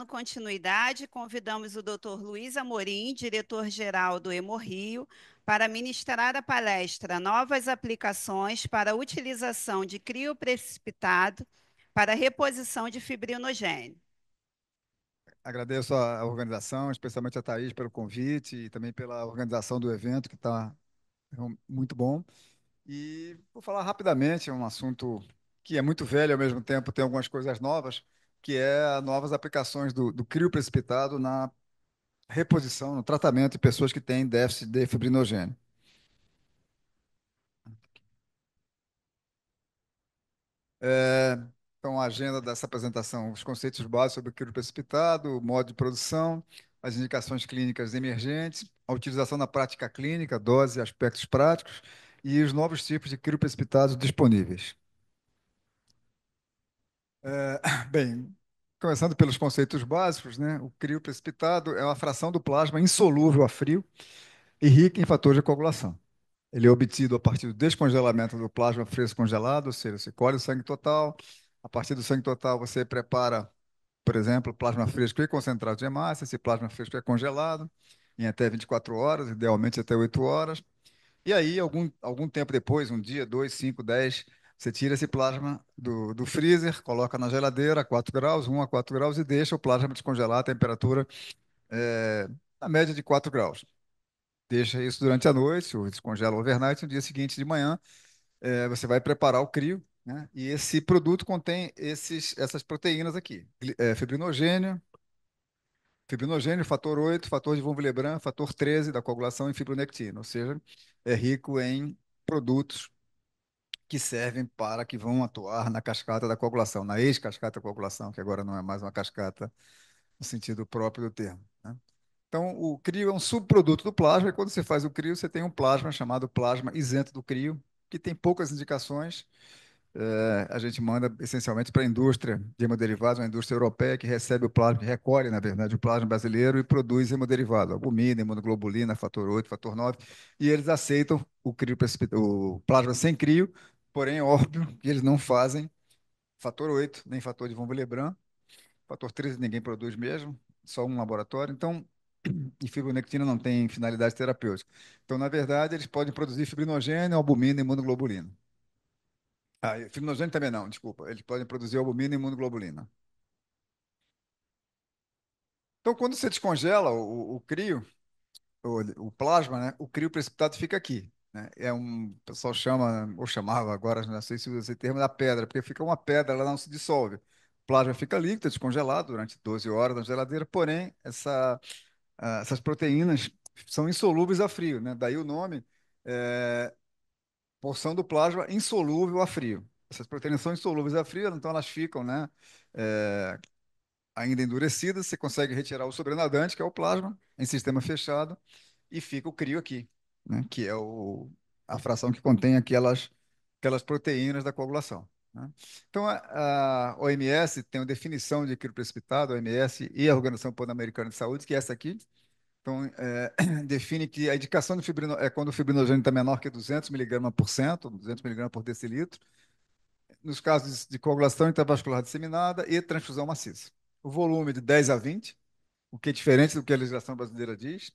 continuidade, convidamos o Dr. Luiz Amorim, diretor-geral do Hemorrio, para ministrar a palestra Novas aplicações para a utilização de crioprecipitado para reposição de fibrinogênio. Agradeço a organização, especialmente a Thaís pelo convite e também pela organização do evento, que está muito bom. E vou falar rapidamente, é um assunto que é muito velho, ao mesmo tempo tem algumas coisas novas, que é novas aplicações do crio precipitado na reposição, no tratamento de pessoas que têm déficit de fibrinogênio. É, então, a agenda dessa apresentação, os conceitos básicos sobre o crio precipitado, o modo de produção, as indicações clínicas emergentes, a utilização na prática clínica, dose e aspectos práticos, e os novos tipos de crio precipitados disponíveis. Bem, começando pelos conceitos básicos, né? O crio precipitado é uma fração do plasma insolúvel a frio e rica em fatores de coagulação. Ele é obtido a partir do descongelamento do plasma fresco congelado, ou seja, você colhe o sangue total. A partir do sangue total, você prepara, por exemplo, plasma fresco e concentrado de hemácia. Esse plasma fresco é congelado em até 24 horas, idealmente até 8 horas. E aí, algum tempo depois, um dia, dois, 5, 10, você tira esse plasma do freezer, coloca na geladeira a 4 graus, 1 a 4 graus, e deixa o plasma descongelar a temperatura eh, na média de 4 graus. Deixa isso durante a noite, ou descongela overnight, no dia seguinte de manhã, você vai preparar o crio, né? E esse produto contém essas proteínas aqui: fibrinogênio, fator 8, fator de von Willebrand, fator 13 da coagulação e fibronectina, ou seja, é rico em produtos que servem para que vão atuar na cascata da coagulação, na ex-cascata da coagulação, que agora não é mais uma cascata no sentido próprio do termo, né? Então, o crio é um subproduto do plasma, e quando você faz o crio, você tem um plasma chamado plasma isento do crio, que tem poucas indicações. A gente manda essencialmente para a indústria de hemoderivados, uma indústria europeia que recebe o plasma, que recolhe, na verdade, o plasma brasileiro e produz hemoderivados, albumina, imunoglobulina, fator 8, fator 9, e eles aceitam o plasma sem crio, porém, é óbvio que eles não fazem fator 8, nem fator de von Willebrand, fator 13 ninguém produz mesmo, só um laboratório, então, e fibronectina não tem finalidade terapêutica. Então, na verdade, eles podem produzir fibrinogênio, albumina e imunoglobulina. E fibrinogênio também não, desculpa. Eles podem produzir albumina e imunoglobulina. Então, quando você descongela o crio, o plasma, né? O crio precipitado fica aqui, né? O pessoal chama, ou chamava agora, não sei se usa esse termo, da pedra, porque fica uma pedra, ela não se dissolve. O plasma fica líquido, descongelado durante 12 horas na geladeira, porém, essas proteínas são insolúveis a frio, né? Daí o nome, é, porção do plasma insolúvel a frio. Essas proteínas são insolúveis a frio, então elas ficam, né? é, Ainda endurecidas, você consegue retirar o sobrenadante, que é o plasma, em sistema fechado, e fica o crio aqui, né? Que é a fração que contém aquelas proteínas da coagulação, né? Então, a OMS tem uma definição de crio precipitado, a OMS e a Organização Pan-Americana de Saúde, que é essa aqui. Então, define que a indicação de é quando o fibrinogênio está menor que 200 miligramas por cento, 200 miligramas por decilitro, nos casos de coagulação intravascular disseminada e transfusão maciça. O volume de 10 a 20, o que é diferente do que a legislação brasileira diz.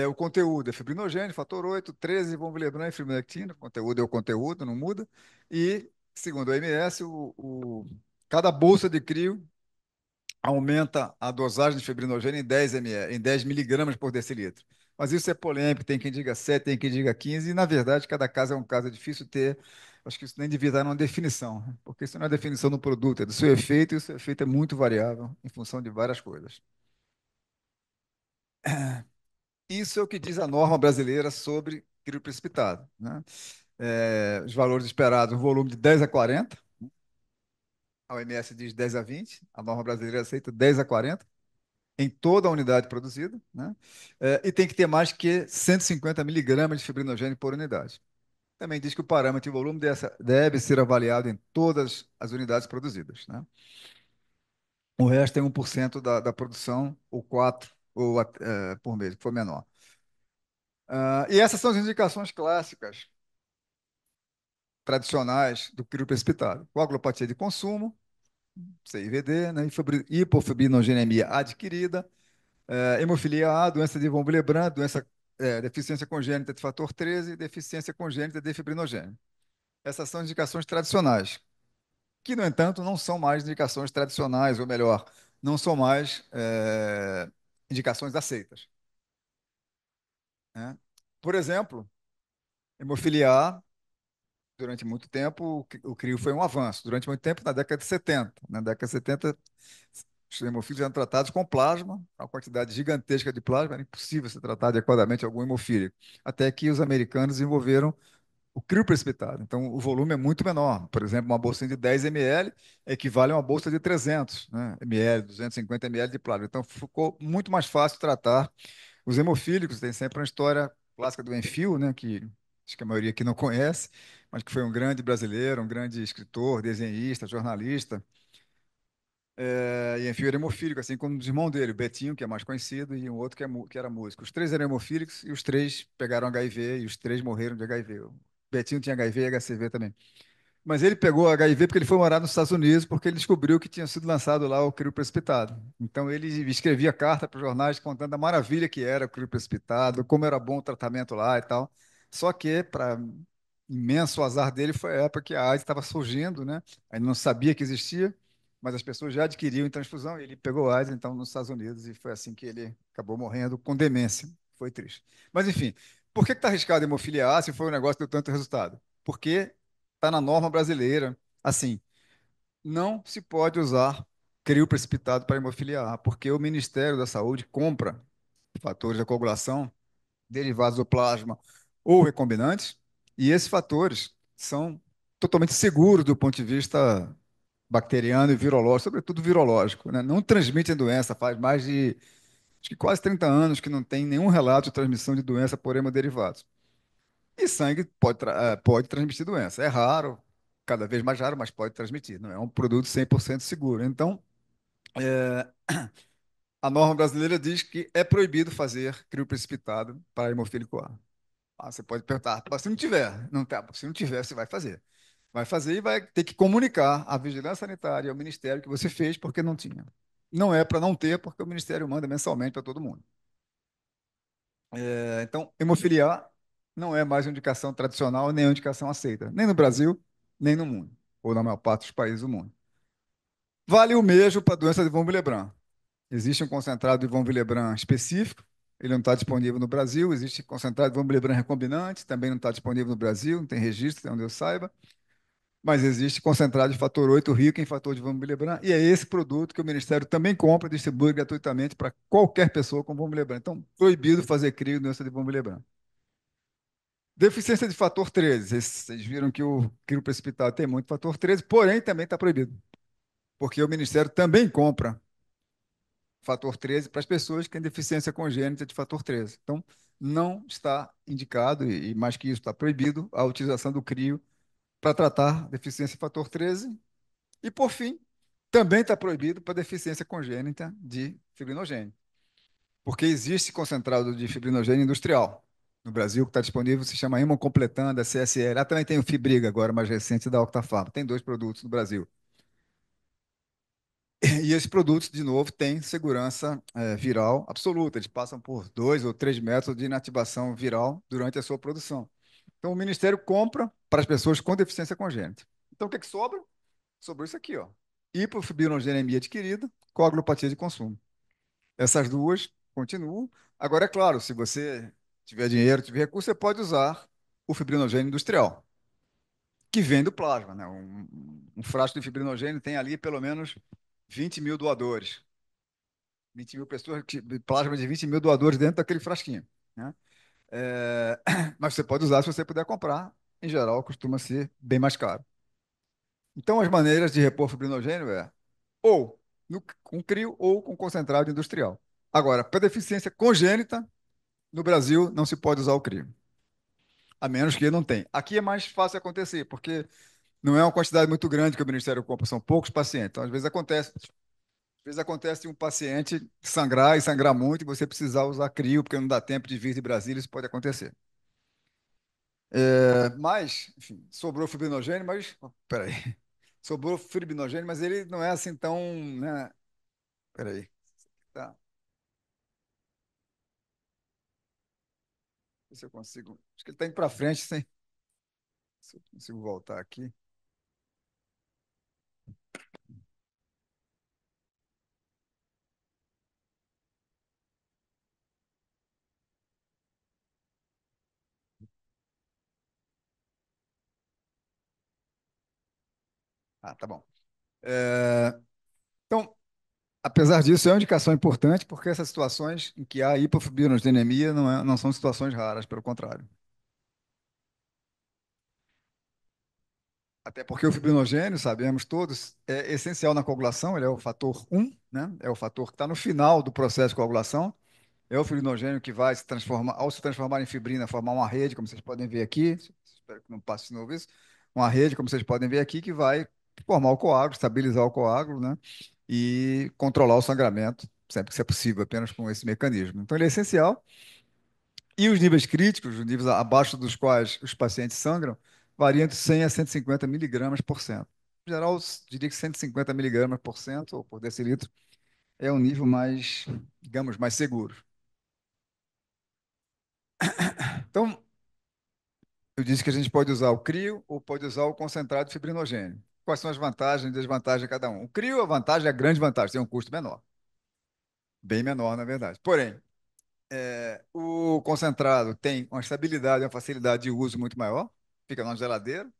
O conteúdo é fibrinogênio, fator 8, 13, von Willebrand e fibronectina. O conteúdo é o conteúdo, não muda. E, segundo a OMS, cada bolsa de crio aumenta a dosagem de fibrinogênio em 10 ml, em 10 miligramas por decilitro. Mas isso é polêmico, tem quem diga 7, tem quem diga 15, e na verdade cada caso é um caso, é difícil ter, acho que isso nem devia estar numa definição, né? Porque isso não é definição do produto, é do seu efeito, e o seu efeito é muito variável em função de várias coisas. Isso é o que diz a norma brasileira sobre crio precipitado, né? Os valores esperados, um volume de 10 a 40, a OMS diz 10 a 20, a norma brasileira aceita 10 a 40, em toda a unidade produzida, né? E tem que ter mais que 150 miligramas de fibrinogênio por unidade. Também diz que o parâmetro de volume deve ser avaliado em todas as unidades produzidas, né? O resto é 1% da produção, ou 4, por mês, que for menor. E essas são as indicações clássicas, tradicionais do crio precipitado. Coagulopatia de consumo, CIVD, né? Hipofibrinogênemia adquirida, hemofilia A, doença de von Willebrand, deficiência congênita de fator 13, deficiência congênita de fibrinogênio. Essas são indicações tradicionais, que, no entanto, não são mais indicações tradicionais, ou melhor, não são mais indicações aceitas, né? Por exemplo, hemofilia A, durante muito tempo, o CRIO foi um avanço. Durante muito tempo, na década de 70. Na década de 70, os hemofílicos eram tratados com plasma, uma quantidade gigantesca de plasma, era impossível ser tratado adequadamente algum hemofílico. Até que os americanos desenvolveram o crio precipitado. Então, o volume é muito menor. Por exemplo, uma bolsinha de 10 ml equivale a uma bolsa de 300, né, ml, 250 ml de plasma. Então, ficou muito mais fácil tratar os hemofílicos. Tem sempre uma história clássica do Enfio, né, que acho que a maioria aqui não conhece, mas que foi um grande brasileiro, um grande escritor, desenhista, jornalista. E Enfio era hemofílico, assim como os irmãos dele, o Betinho, que é mais conhecido, e um outro que era músico. Os três eram hemofílicos e os três pegaram HIV e os três morreram de HIV. O Betinho tinha HIV e HCV também. Mas ele pegou HIV porque ele foi morar nos Estados Unidos, porque ele descobriu que tinha sido lançado lá o crio precipitado. Então ele escrevia carta para os jornais contando a maravilha que era o crio precipitado, como era bom o tratamento lá e tal. Só que, para imenso azar dele, foi a época que a AIDS estava surgindo, né? Ainda não sabia que existia, mas as pessoas já adquiriam em transfusão. E ele pegou AIDS, então, nos Estados Unidos, e foi assim que ele acabou morrendo com demência. Foi triste. Mas, enfim, por que está arriscado a hemofilia A se foi um negócio que deu tanto resultado? Porque está na norma brasileira, assim, não se pode usar crio precipitado para hemofilia A, porque o Ministério da Saúde compra fatores da coagulação, derivados do plasma ou recombinantes, e esses fatores são totalmente seguros do ponto de vista bacteriano e virológico, sobretudo virológico, né? Não transmitem doença, faz mais de acho que quase 30 anos que não tem nenhum relato de transmissão de doença por hemoderivados. E sangue pode transmitir doença. É raro, cada vez mais raro, mas pode transmitir. Não é um produto 100% seguro. Então, a norma brasileira diz que é proibido fazer crio precipitado para hemofílico A. Você pode perguntar, mas se não tiver, não tá, se não tiver, você vai fazer. Vai fazer e vai ter que comunicar à Vigilância Sanitária e ao Ministério que você fez porque não tinha. Não é para não ter, porque o Ministério manda mensalmente para todo mundo. Então, hemofilia A não é mais uma indicação tradicional, nem uma indicação aceita, nem no Brasil, nem no mundo, ou na maior parte dos países do mundo. Vale o mesmo para a doença de von Willebrand. Existe um concentrado de von Willebrand específico, ele não está disponível no Brasil. Existe concentrado de von Willebrand recombinante, também não está disponível no Brasil, não tem registro, até onde eu saiba. Mas existe concentrado de fator 8 rico em fator de von Willebrand, e é esse produto que o Ministério também compra e distribui gratuitamente para qualquer pessoa com von Willebrand. Então, proibido fazer crio de doença de von Willebrand. Deficiência de fator 13. Vocês viram que o crio precipitado tem muito fator 13, porém também está proibido, porque o Ministério também compra fator 13 para as pessoas que têm deficiência congênita de fator 13. Então, não está indicado, e mais que isso, está proibido a utilização do crio para tratar deficiência de fator 13. E, por fim, também está proibido para deficiência congênita de fibrinogênio, porque existe concentrado de fibrinogênio industrial. No Brasil, que está disponível, se chama Hemocompletan, da CSL. Lá também tem o Fibriga, agora mais recente, da Octafarma. Tem dois produtos no Brasil. E esses produtos, de novo, têm segurança viral absoluta. Eles passam por 2 ou 3 métodos de inativação viral durante a sua produção. Então, o Ministério compra para as pessoas com deficiência congênita. Então, o que, que sobra? Sobrou isso aqui, ó. Hipofibrinogênemia adquirida, coagulopatia de consumo. Essas duas continuam. Agora, é claro, se você tiver dinheiro, tiver recurso, você pode usar o fibrinogênio industrial, que vem do plasma, né? Um frasco de fibrinogênio tem ali pelo menos 20 mil doadores. 20 mil pessoas, plasma de 20 mil doadores dentro daquele frasquinho, né? É, mas você pode usar se você puder comprar. Em geral, costuma ser bem mais caro. Então, as maneiras de repor fibrinogênio é ou com crio ou com concentrado industrial. Agora, para deficiência congênita, no Brasil não se pode usar o crio, a menos que não tenha. Aqui é mais fácil acontecer, porque não é uma quantidade muito grande que o Ministério compra, são poucos pacientes. Então, às vezes acontece um paciente sangrar e sangrar muito e você precisar usar crio, porque não dá tempo de vir de Brasília, isso pode acontecer. Mas, enfim, sobrou fibrinogênio, mas, peraí. Sobrou fibrinogênio, mas ele não é assim tão, né? Peraí. Tá. Ver se eu consigo. Acho que ele está indo para frente, sim. Se eu consigo voltar aqui. Ah, tá bom. Então, apesar disso, é uma indicação importante porque essas situações em que há hipofibrinogênemia não são situações raras, pelo contrário. Até porque o fibrinogênio, sabemos todos, é essencial na coagulação, ele é o fator um, né? É o fator que está no final do processo de coagulação. É o fibrinogênio que vai se transformar, ao se transformar em fibrina, formar uma rede, como vocês podem ver aqui. Espero que não passe de novo isso. Uma rede, como vocês podem ver aqui, que vai formar o coágulo, estabilizar o coágulo, né? E controlar o sangramento, sempre que isso é possível, apenas com esse mecanismo. Então, ele é essencial. E os níveis críticos, os níveis abaixo dos quais os pacientes sangram, variam de 100 a 150 miligramas por cento. Em geral, diria que 150 miligramas por cento ou por decilitro é um nível mais, digamos, mais seguro. Então, eu disse que a gente pode usar o CRIO ou pode usar o concentrado de fibrinogênio. Quais são as vantagens e desvantagens de cada um? O CRIO, a vantagem, é a grande vantagem, tem um custo menor. Bem menor, na verdade. Porém, o concentrado tem uma estabilidade, uma facilidade de uso muito maior. Fica na geladeira,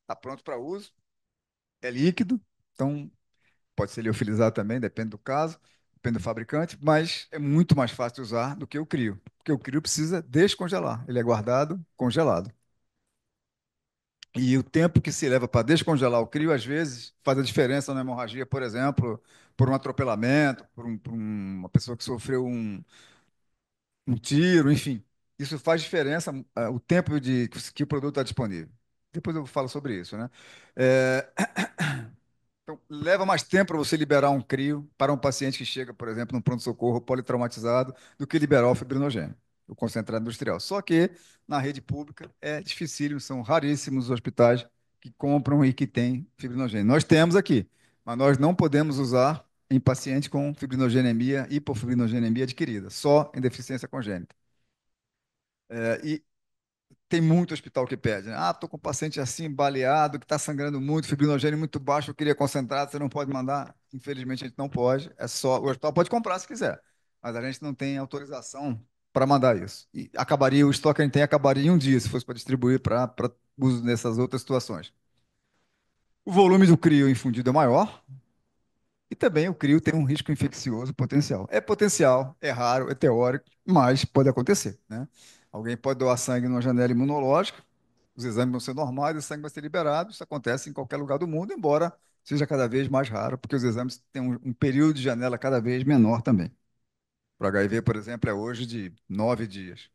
está pronto para uso, é líquido, então pode ser liofilizado também, depende do caso, depende do fabricante, mas é muito mais fácil de usar do que o CRIO, porque o CRIO precisa descongelar, ele é guardado congelado. E o tempo que se leva para descongelar o crio, às vezes, faz a diferença na hemorragia, por exemplo, por um atropelamento, por uma pessoa que sofreu um tiro, enfim. Isso faz diferença, o tempo que o produto está disponível. Depois eu falo sobre isso, né? É, então, leva mais tempo para você liberar um crio para um paciente que chega, por exemplo, num pronto-socorro politraumatizado, do que liberar o fibrinogênio, o concentrado industrial. Só que na rede pública é dificílimo, são raríssimos os hospitais que compram e que têm fibrinogênio. Nós temos aqui, mas nós não podemos usar em paciente com fibrinogenemia, hipofibrinogênemia adquirida, só em deficiência congênita. E tem muito hospital que pede, né? Ah, estou com um paciente assim, baleado, que está sangrando muito, fibrinogênio muito baixo, eu queria concentrado, você não pode mandar? Infelizmente, a gente não pode. É só, o hospital pode comprar se quiser, mas a gente não tem autorização para mandar isso. E acabaria, o estoque que a gente tem acabaria em um dia, se fosse para distribuir para uso nessas outras situações. O volume do crio infundido é maior, e também o crio tem um risco infeccioso potencial. É potencial, é raro, é teórico, mas pode acontecer, né? Alguém pode doar sangue numa janela imunológica, os exames vão ser normais, o sangue vai ser liberado. Isso acontece em qualquer lugar do mundo, embora seja cada vez mais raro, porque os exames têm um período de janela cada vez menor também. Para HIV, por exemplo, é hoje de 9 dias.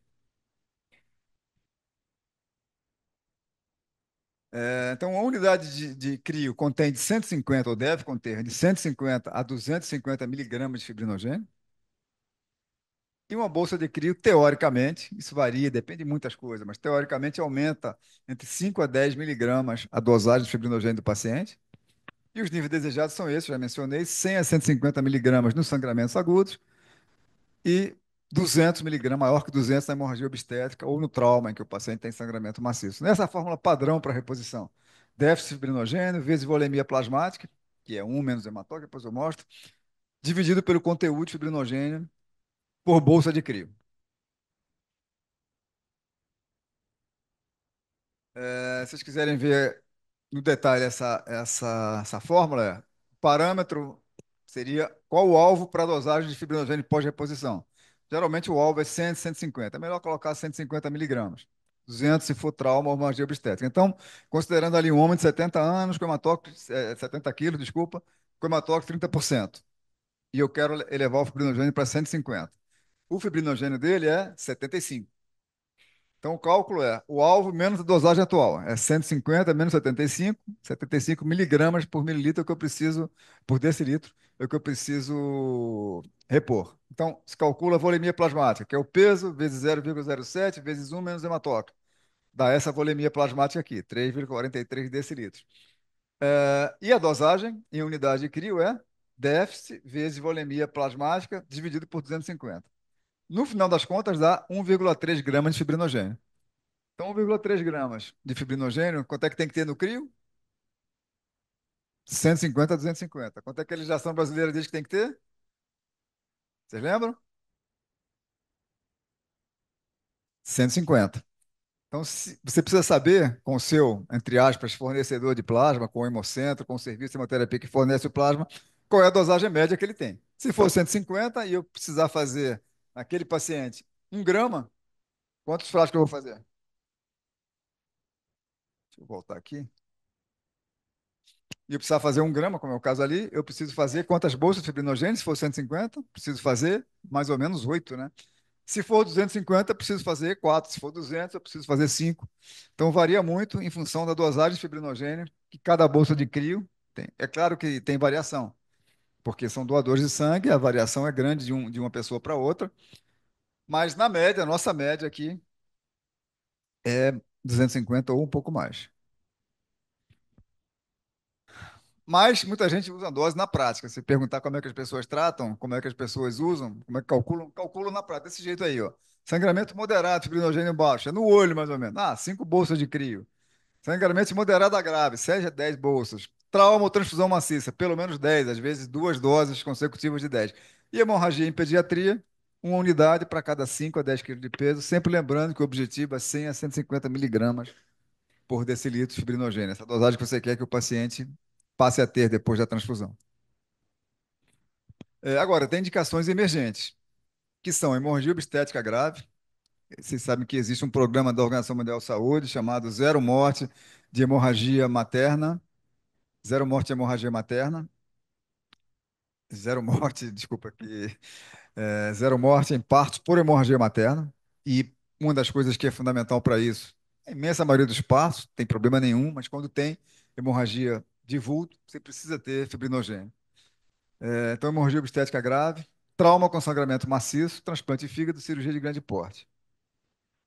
Então, a unidade de crio contém de 150, ou deve conter, de 150 a 250 miligramas de fibrinogênio. E uma bolsa de crio, teoricamente, isso varia, depende de muitas coisas, mas teoricamente aumenta entre 5 a 10 miligramas a dosagem de fibrinogênio do paciente. E os níveis desejados são esses, já mencionei, 100 a 150 miligramas nos sangramentos agudos e 200 miligramas, maior que 200 na hemorragia obstétrica ou no trauma, em que o paciente tem sangramento maciço. Nessa fórmula padrão para reposição, déficit fibrinogênio vezes volemia plasmática, que é um menos hematócrito, depois eu mostro, dividido pelo conteúdo de fibrinogênio por bolsa de crio. Se vocês quiserem ver no detalhe essa fórmula, o parâmetro seria qual o alvo para a dosagem de fibrinogênio pós-reposição. Geralmente o alvo é 100, 150. É melhor colocar 150 miligramas. 200 se for trauma ou hemorragia obstétrica. Então, considerando ali um homem de 70 anos, com hematócrito, 70 quilos, desculpa, com hematócrito 30%. E eu quero elevar o fibrinogênio para 150. O fibrinogênio dele é 75. Então, o cálculo é o alvo menos a dosagem atual. É 150 menos 75 miligramas por mililitro que eu preciso, por decilitro, é o que eu preciso repor. Então, se calcula a volemia plasmática, que é o peso vezes 0,07 vezes um menos hematócrito. Dá essa volemia plasmática aqui, 3,43 decilitros. E a dosagem em unidade de crio é déficit vezes volemia plasmática dividido por 250. No final das contas, dá 1,3 gramas de fibrinogênio. Então, 1,3 gramas de fibrinogênio, quanto é que tem que ter no crio? 150 a 250. Quanto é que a legislação brasileira diz que tem que ter? Vocês lembram? 150. Então, você precisa saber com o seu, entre aspas, fornecedor de plasma, com o hemocentro, com o serviço de hemoterapia que fornece o plasma, qual é a dosagem média que ele tem. Se for 150 e eu precisar fazer naquele paciente 1 grama, quantos frascos eu vou fazer? Deixa eu voltar aqui. E eu precisar fazer 1 grama, como é o caso ali, eu preciso fazer quantas bolsas de fibrinogênio? Se for 150, preciso fazer mais ou menos 8, né? Se for 250, eu preciso fazer 4. Se for 200, eu preciso fazer 5. Então, varia muito em função da dosagem de fibrinogênio que cada bolsa de crio tem. É claro que tem variação, porque são doadores de sangue, a variação é grande de uma pessoa para outra, mas na média, a nossa média aqui é 250 ou um pouco mais. Mas muita gente usa dose na prática. Se perguntar como é que as pessoas tratam, como é que as pessoas usam, como é que calculam, calculam na prática, desse jeito aí, ó. Sangramento moderado, fibrinogênio baixo, é no olho mais ou menos. 5 bolsas de crio. Sangramento moderado a grave, 7 a 10 bolsas. Trauma ou transfusão maciça, pelo menos 10, às vezes 2 doses consecutivas de 10. E hemorragia em pediatria, 1 unidade para cada 5 a 10 quilos de peso, sempre lembrando que o objetivo é 100 a 150 miligramas por decilitro de fibrinogênio, essa dosagem que você quer que o paciente passe a ter depois da transfusão. Agora, tem indicações emergentes, que são hemorragia obstétrica grave. Vocês sabem que existe um programa da Organização Mundial de Saúde chamado Zero Morte de Hemorragia Materna. Zero morte de hemorragia materna. Zero morte, desculpa, zero morte em partos por hemorragia materna. E uma das coisas que é fundamental para isso, a imensa maioria dos partos, tem problema nenhum, mas quando tem hemorragia de vulto, você precisa ter fibrinogênio. Então, hemorragia obstétrica grave, trauma com sangramento maciço, transplante de fígado, cirurgia de grande porte.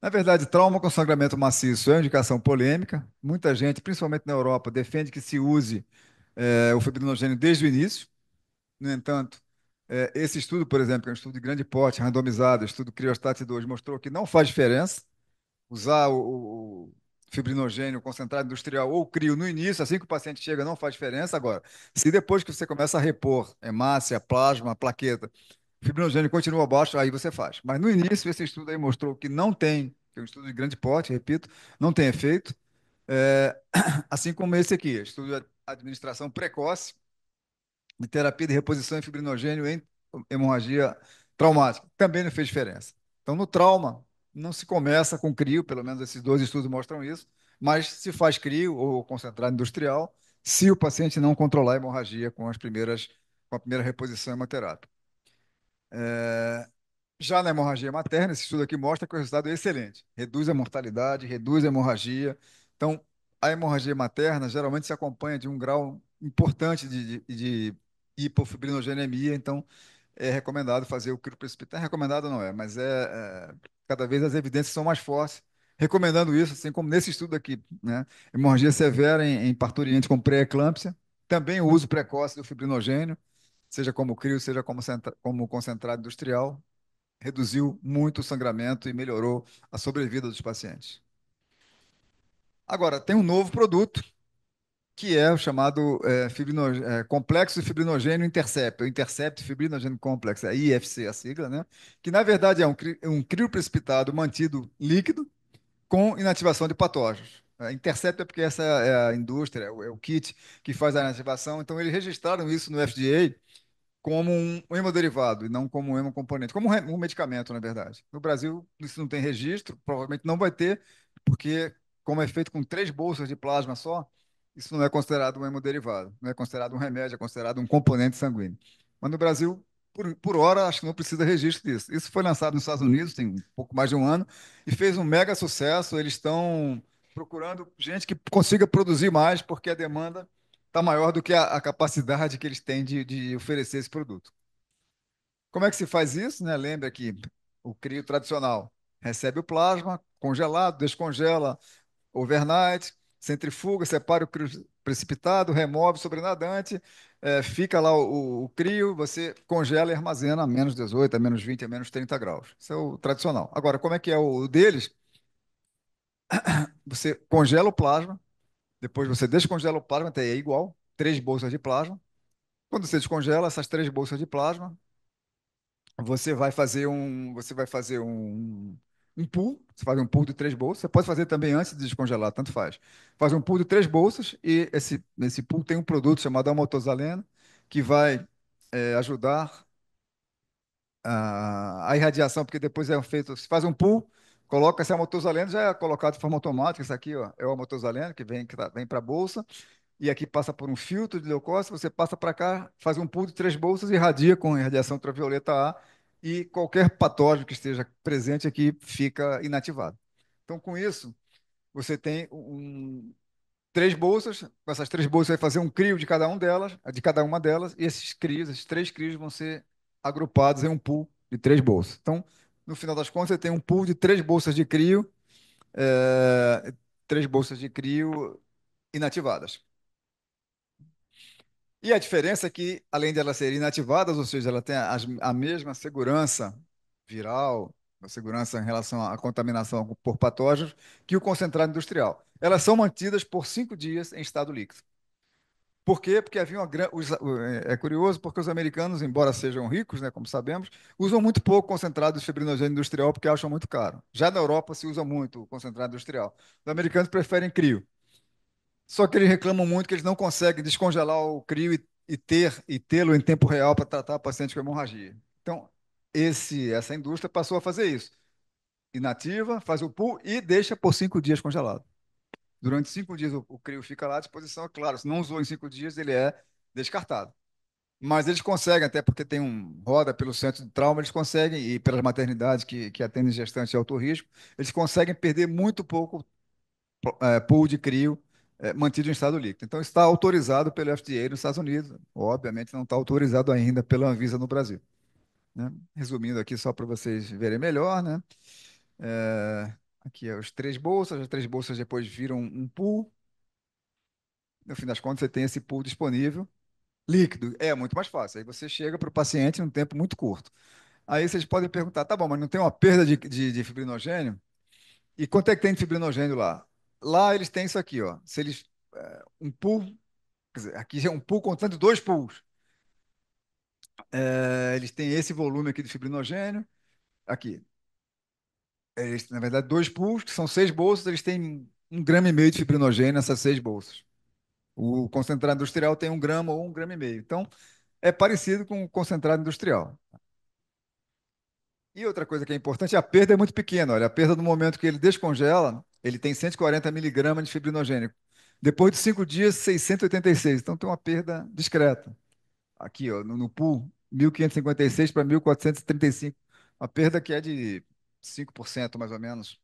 Na verdade, trauma com sangramento maciço é uma indicação polêmica. Muita gente, principalmente na Europa, defende que se use o fibrinogênio desde o início. No entanto, esse estudo, por exemplo, que é um estudo de grande porte, randomizado, estudo Criostat 2, mostrou que não faz diferença usar o fibrinogênio concentrado industrial ou crio no início, assim que o paciente chega, não faz diferença. Agora, se depois que você começa a repor hemácia, plasma, plaqueta, o fibrinogênio continua baixo, aí você faz. Mas no início, esse estudo aí mostrou que não tem, que é um estudo de grande porte, repito, não tem efeito. É, assim como esse aqui, estudo de administração precoce de terapia de reposição em fibrinogênio em hemorragia traumática. Também não fez diferença. Então, no trauma, não se começa com crio, pelo menos esses dois estudos mostram isso, mas se faz crio ou concentrado industrial, se o paciente não controlar a hemorragia com a primeira reposição hemoterápica. Já na hemorragia materna, esse estudo aqui mostra que o resultado é excelente. Reduz a mortalidade, reduz a hemorragia. Então, a hemorragia materna geralmente se acompanha de um grau importante de hipofibrinogênemia. Então, é recomendado fazer o crioprecipitado. É recomendado não é, mas cada vez as evidências são mais fortes, recomendando isso, assim como nesse estudo aqui, né? Hemorragia severa em parturientes com pré-eclâmpsia. Também o uso precoce do fibrinogênio, seja como crio, seja como concentrado industrial reduziu muito o sangramento e melhorou a sobrevida dos pacientes. Agora, tem um novo produto, que é o chamado complexo de fibrinogênio Intercept, o Intercept Fibrinogênio Complex, a IFC, a sigla, né? Que na verdade é um crioprecipitado mantido líquido com inativação de patógenos. Intercept é porque essa é a indústria, é o kit que faz a inativação, então eles registraram isso no FDA como um hemoderivado e não como um hemocomponente, como um medicamento, na verdade. No Brasil, isso não tem registro, provavelmente não vai ter, porque, como é feito com 3 bolsas de plasma só, isso não é considerado um hemoderivado, não é considerado um remédio, é considerado um componente sanguíneo. Mas no Brasil, por hora, acho que não precisa registro disso. Isso foi lançado nos Estados Unidos tem um pouco mais de um ano e fez um mega sucesso. Eles estão procurando gente que consiga produzir mais, porque a demanda está maior do que a capacidade que eles têm de oferecer esse produto. Como é que se faz isso, né? Lembra que o crio tradicional recebe o plasma congelado, descongela overnight, centrifuga, separa precipitado, remove sobrenadante, fica lá o crio, você congela e armazena a menos 18, a menos 20, a menos 30 graus. Isso é o tradicional. Agora, como é que é o deles? Você congela o plasma, depois você descongela o plasma, até aí é igual, três bolsas de plasma. Quando você descongela essas três bolsas de plasma, você vai fazer um pool, você faz um pool de três bolsas, você pode fazer também antes de descongelar, tanto faz. Faz um pool de três bolsas e esse pool tem um produto chamado amotozaleno que vai ajudar a irradiação, porque depois é feito, se faz um pool, coloca esse amotozaleno, já é colocado de forma automática, isso aqui ó, é o amotozaleno que vem para a bolsa, e aqui passa por um filtro de leucócito, você passa para cá, faz um pool de três bolsas e irradia com radiação ultravioleta A e qualquer patógeno que esteja presente aqui fica inativado. Então, com isso, você tem três bolsas, com essas três bolsas você vai fazer um crio de cada uma delas, e esses três crios vão ser agrupados em um pool de três bolsas. Então, no final das contas, você tem um pool de eh, três bolsas de crio inativadas. E a diferença é que, além de elas serem inativadas, ou seja, ela tem a mesma segurança viral, a segurança em relação à contaminação por patógenos, que o concentrado industrial. Elas são mantidas por 5 dias em estado líquido. Por quê? Porque havia uma grande. É curioso porque os americanos, embora sejam ricos, né, como sabemos, usam muito pouco concentrado de fibrinogênio industrial porque acham muito caro. Já na Europa se usa muito o concentrado industrial. Os americanos preferem crio. Só que eles reclamam muito que eles não conseguem descongelar o crio e tê-lo em tempo real para tratar pacientes com hemorragia. Então, essa indústria passou a fazer isso. Inativa, faz o pool e deixa por 5 dias congelado. Durante 5 dias o crio fica lá à disposição, é claro, se não usou em 5 dias, ele é descartado. Mas eles conseguem, até porque tem roda pelo centro de trauma, eles conseguem, e pelas maternidades que atendem gestantes de alto risco, eles conseguem perder muito pouco pool de crio mantido em estado líquido. Então, está autorizado pelo FDA nos Estados Unidos. Obviamente, não está autorizado ainda pela Anvisa no Brasil. Né? Resumindo aqui, só para vocês verem melhor, né? Aqui, as três bolsas depois viram um pool. No fim das contas, você tem esse pool disponível. Líquido, é muito mais fácil. Aí você chega para o paciente em um tempo muito curto. Aí vocês podem perguntar, tá bom, mas não tem uma perda de fibrinogênio? E quanto é que tem de fibrinogênio lá? Lá eles têm isso aqui, ó. Se eles, um pool, quer dizer, aqui é um pool contando dois pools. Eles têm esse volume aqui de fibrinogênio. Aqui, na verdade, dois pools, que são seis bolsas, eles têm 1,5 grama de fibrinogênio nessas seis bolsas. O concentrado industrial tem 1 grama ou 1,5 grama. Então, é parecido com o concentrado industrial. E outra coisa que é importante, a perda é muito pequena. Olha, a perda no momento que ele descongela, ele tem 140 miligramas de fibrinogênio. Depois de 5 dias, 686. Então tem uma perda discreta. Aqui, ó, no pool, 1.556 para 1.435. Uma perda que é de 5% mais ou menos.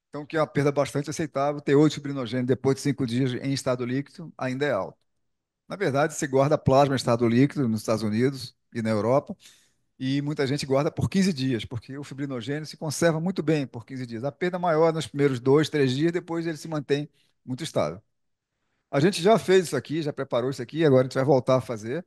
Então, que é uma perda bastante aceitável. Teor de fibrinogênio depois de 5 dias em estado líquido ainda é alto. Na verdade, se guarda plasma em estado líquido nos Estados Unidos e na Europa, e muita gente guarda por 15 dias, porque o fibrinogênio se conserva muito bem por 15 dias. A perda maior é nos primeiros 2, 3 dias, depois ele se mantém muito estável. A gente já fez isso aqui, já preparou isso aqui, agora a gente vai voltar a fazer.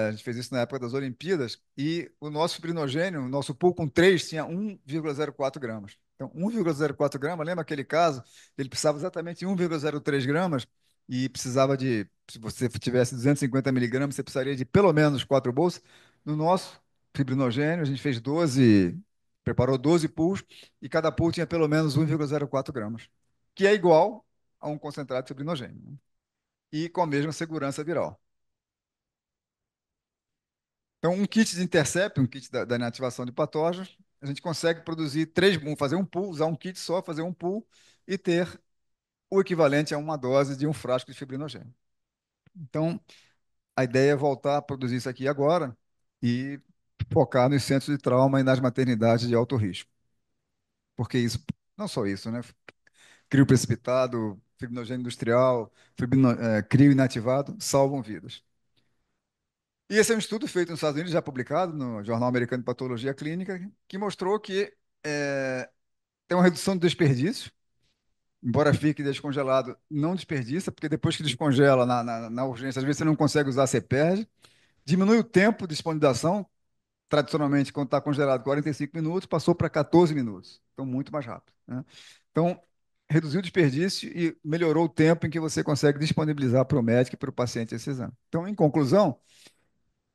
A gente fez isso na época das Olimpíadas e o nosso fibrinogênio, o nosso pool com 3 tinha 1,04 gramas. Então, 1,04 gramas, lembra aquele caso? Ele precisava exatamente de 1,03 gramas e precisava de, se você tivesse 250 miligramas, você precisaria de pelo menos 4 bolsas. No nosso fibrinogênio, a gente fez 12, preparou 12 pools e cada pool tinha pelo menos 1,04 gramas, que é igual a um concentrado de fibrinogênio, né? E com a mesma segurança viral. Então, um kit de intercept, um kit da inativação de patógenos, a gente consegue produzir fazer um pool, usar um kit só, fazer um pool e ter o equivalente a uma dose de um frasco de fibrinogênio. Então, a ideia é voltar a produzir isso aqui agora e focar nos centros de trauma e nas maternidades de alto risco. Porque isso, não só isso, né? Crio precipitado, fibrinogênio industrial, crio inativado, salvam vidas. E esse é um estudo feito nos Estados Unidos, já publicado no Jornal Americano de Patologia Clínica, que mostrou que tem uma redução do desperdício. embora fique descongelado, não desperdiça, porque depois que descongela na urgência, às vezes você não consegue usar, você perde. Diminui o tempo de disponibilização, tradicionalmente, quando está congelado, 45 minutos, passou para 14 minutos. Então, muito mais rápido, né? Então, reduziu o desperdício e melhorou o tempo em que você consegue disponibilizar para o médico e para o paciente esse exame. Então, em conclusão,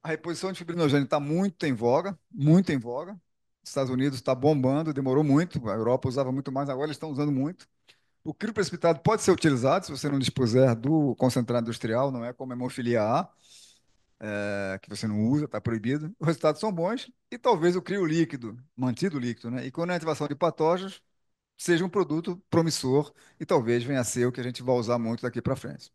a reposição de fibrinogênio está muito em voga, muito em voga. Os Estados Unidos está bombando, demorou muito, a Europa usava muito mais, agora eles estão usando muito. O crio precipitado pode ser utilizado se você não dispuser do concentrado industrial, não é como a hemofilia A, que você não usa, está proibido. Os resultados são bons e talvez o crio líquido, mantido líquido, né? E com a ativação de patógenos, seja um produto promissor e talvez venha a ser o que a gente vai usar muito daqui para frente.